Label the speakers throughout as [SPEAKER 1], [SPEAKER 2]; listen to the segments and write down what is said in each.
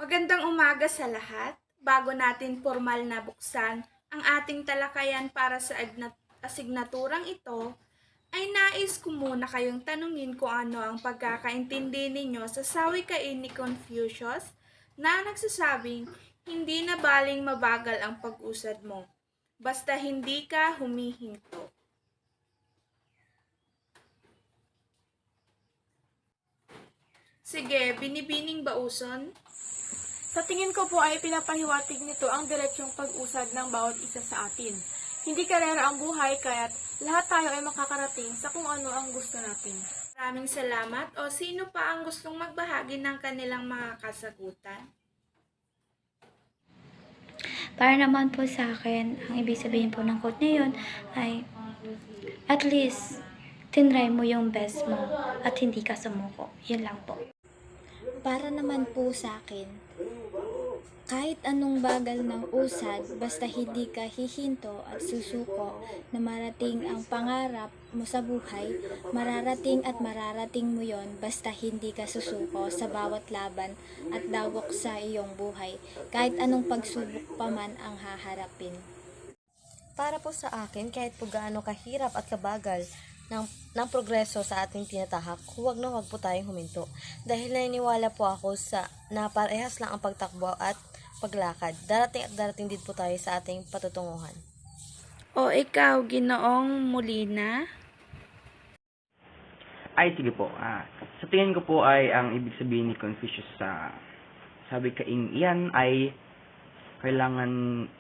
[SPEAKER 1] Magandang umaga sa lahat. Bago natin formal na buksan ang ating talakayan para sa asignaturang ito, ay nais ko muna kayong tanungin kung ano ang pagkakaintindi ninyo sa sawikain ni Confucius na nagsasabing hindi na baling mabagal ang pag-usad mo, basta hindi ka humihinto. Sige, binibining bauson.
[SPEAKER 2] Sa tingin ko po ay pinapahiwatig nito ang diretsyong pag-usad ng bawat isa sa atin. Hindi karera ang buhay kaya't lahat tayo ay makakarating sa kung ano ang gusto natin.
[SPEAKER 1] Maraming salamat. O sino pa ang gustong magbahagi ng kanilang mga kasagutan?
[SPEAKER 3] Para naman po sa akin, ang ibig sabihin po ng quote na yun ay at least tinry mo yung best mo at hindi ka sumuko. Yun lang po.
[SPEAKER 4] Para naman po sa akin, kahit anong bagal ng usad, basta hindi ka hihinto at susuko na marating ang pangarap mo sa buhay, mararating at mararating mo yon basta hindi ka susuko sa bawat laban at dawok sa iyong buhay, kahit anong pagsubok pa man ang haharapin.
[SPEAKER 5] Para po sa akin, kahit po gaano kahirap at kabagal ng progreso sa ating tinatahak, huwag po tayong huminto. Dahil naniniwala po ako na parehas lang ang pagtakbo at paglakad. Darating at darating din po tayo sa ating patutunguhan.
[SPEAKER 1] O ikaw, Ginoong Molina?
[SPEAKER 6] Ay, sige po. Sa tingin ko po ay ang ibig sabihin ni Confucius sa sabi kaing iyan ay kailangan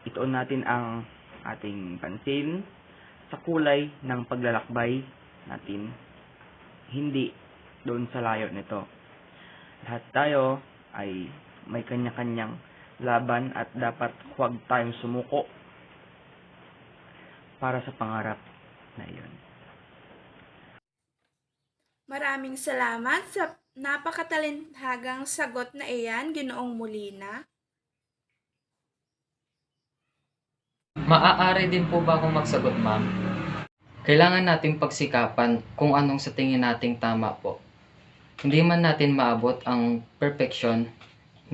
[SPEAKER 6] ituon natin ang ating pansin sa kulay ng paglalakbay natin, hindi doon sa layo nito. Lahat tayo ay may kanya-kanyang laban at dapat huwag tayong sumuko para sa pangarap na iyon.
[SPEAKER 1] Maraming salamat sa napakatalinhagang sagot na iyan, Ginoong Molina.
[SPEAKER 7] Maaari din po ba akong magsagot, ma'am? Kailangan nating pagsikapan kung anong sa tingin nating tama po. Hindi man natin maabot ang perfection,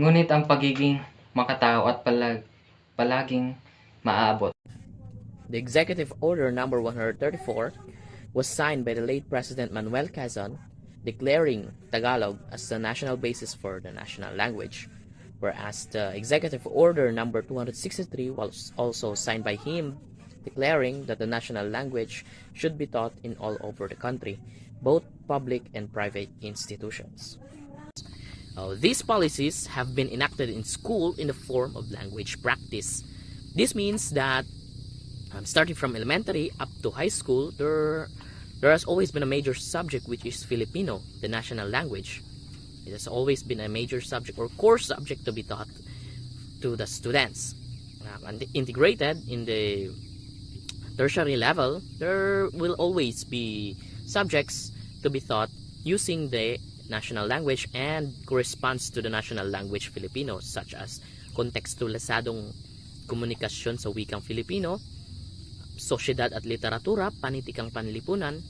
[SPEAKER 7] ngunit ang pagiging makatao at palaging maaabot.
[SPEAKER 8] The Executive Order Number 134 was signed by the late President Manuel Quezon, declaring Tagalog as the national basis for the national language, whereas the Executive Order Number 263 was also signed by him, declaring that the national language should be taught in all over the country, both public and private institutions. These policies have been enacted in school in the form of language practice. This means that starting from elementary up to high school, there has always been a major subject which is Filipino, the national language. It has always been a major subject or core subject to be taught to the students. And integrated in the tertiary level, there will always be subjects to be taught using the national language and corresponds to the national language Filipino, such as kontekstualisadong komunikasyon sa wikang Filipino, sosyedad at literatura, panitikang panlipunan,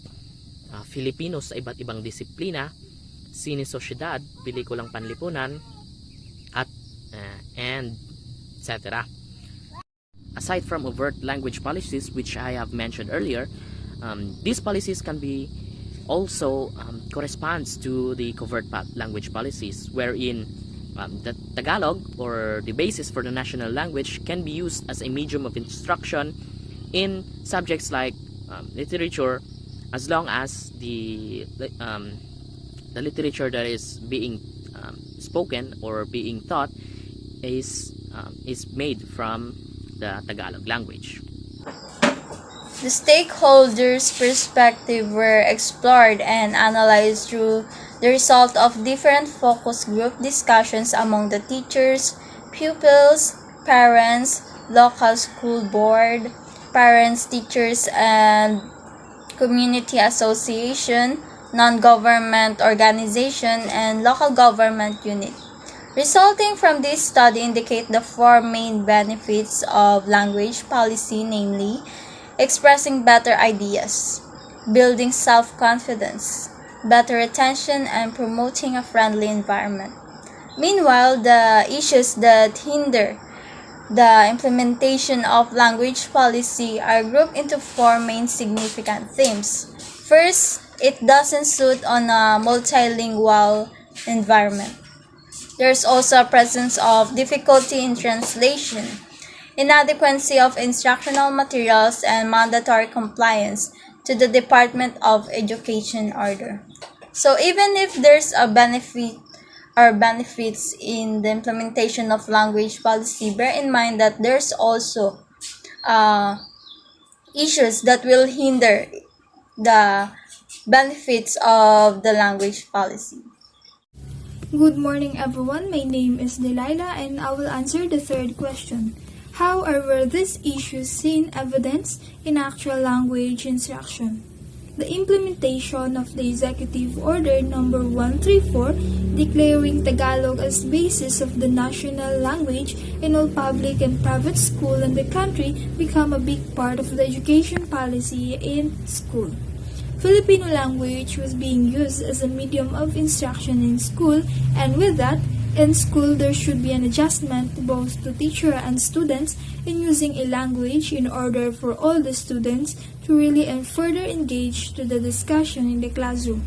[SPEAKER 8] Filipino sa iba't ibang disiplina, sine-sosyedad, pelikulang panlipunan, at and etc. Aside from overt language policies, which I have mentioned earlier, these policies can be also corresponds to the covert language policies, wherein the Tagalog, or the basis for the national language, can be used as a medium of instruction in subjects like literature, as long as the literature that is being spoken or being taught is made from the Tagalog language.
[SPEAKER 4] The stakeholders' perspective were explored and analyzed through the result of different focus group discussions among the teachers, pupils, parents, local school board, parents, teachers, and community association, non-government organization, and local government unit. Resulting from this study indicate the four main benefits of language policy, namely, expressing better ideas, building self-confidence, better retention, and promoting a friendly environment. Meanwhile, the issues that hinder the implementation of language policy are grouped into four main significant themes. First, it doesn't suit on a multilingual environment. There's also a presence of difficulty in translation, inadequacy of instructional materials, and mandatory compliance to the Department of Education order. So even if there's a benefits in the implementation of language policy, bear in mind that there's also issues that will hinder the benefits of the language policy.
[SPEAKER 9] Good morning, everyone. My name is Delilah, and I will answer the third question. How were these issues seen evidenced in actual language instruction? The implementation of the Executive Order Number 134 declaring Tagalog as basis of the national language in all public and private schools in the country become a big part of the education policy in school. Filipino language was being used as a medium of instruction in school, and with that, in school there should be an adjustment both to teacher and students in using a language in order for all the students to really and further engage to the discussion in the classroom.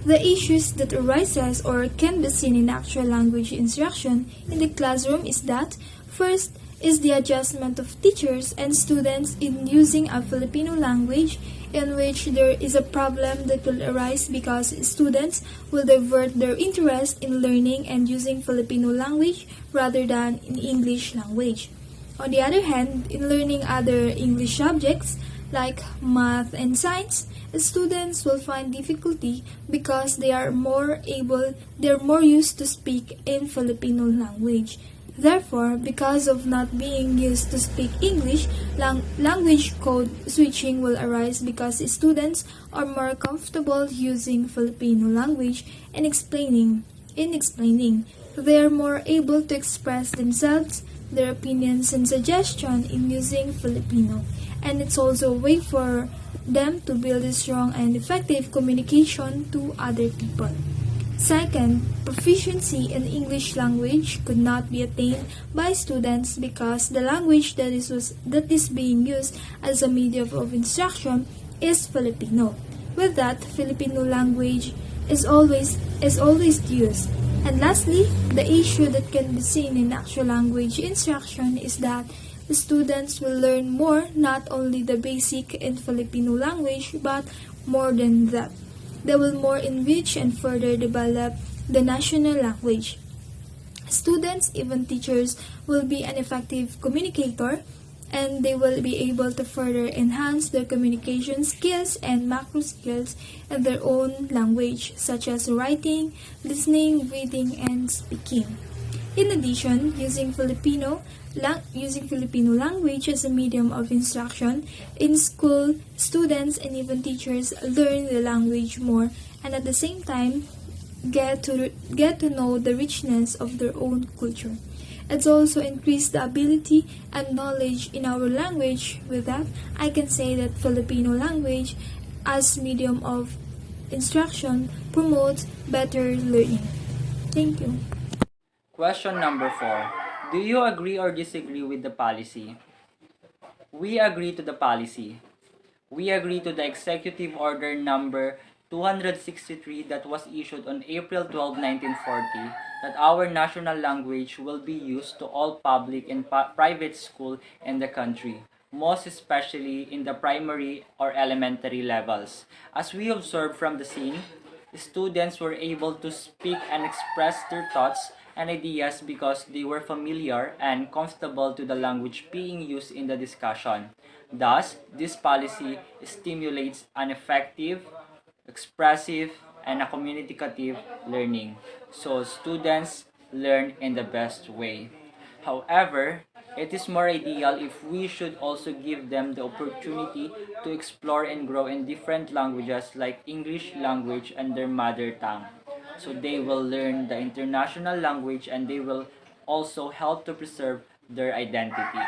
[SPEAKER 9] The issues that arises or can be seen in actual language instruction in the classroom is that, first, is the adjustment of teachers and students in using a Filipino language, in which there is a problem that will arise because students will divert their interest in learning and using Filipino language rather than in English language. On the other hand, in learning other English subjects like math and science, students will find difficulty because they're more used to speak in Filipino language. Therefore, because of not being used to speak English, language code switching will arise because students are more comfortable using Filipino language in explaining. They are more able to express themselves, their opinions and suggestions in using Filipino. And it's also a way for them to build a strong and effective communication to other people. Second, proficiency in English language could not be attained by students because the language that is being used as a medium of instruction is Filipino. With that, Filipino language is always used. And lastly, the issue that can be seen in actual language instruction is that the students will learn more, not only the basic in Filipino language, but more than that. They will more enrich and further develop the national language. Students, even teachers, will be an effective communicator, and they will be able to further enhance their communication skills and macro skills in their own language, such as writing, listening, reading, and speaking. In addition, using Filipino language as a medium of instruction in school, students and even teachers learn the language more, and at the same time get to know the richness of their own culture. It's also increased the ability and knowledge in our language. With that, I can say that Filipino language as medium of instruction promotes better learning. Thank you.
[SPEAKER 10] Question number 4. Do you agree or disagree with the policy? We agree to the policy. We agree to the Executive Order number 263 that was issued on April 12, 1940, that our national language will be used to all public and private schools in the country, most especially in the primary or elementary levels. As we observed from the scene, students were able to speak and express their thoughts and ideas because they were familiar and comfortable to the language being used in the discussion. Thus, this policy stimulates an effective, expressive, and a communicative learning, so students learn in the best way. However, it is more ideal if we should also give them the opportunity to explore and grow in different languages like English language and their mother tongue. So they will learn the international language and they will also help to preserve their identity.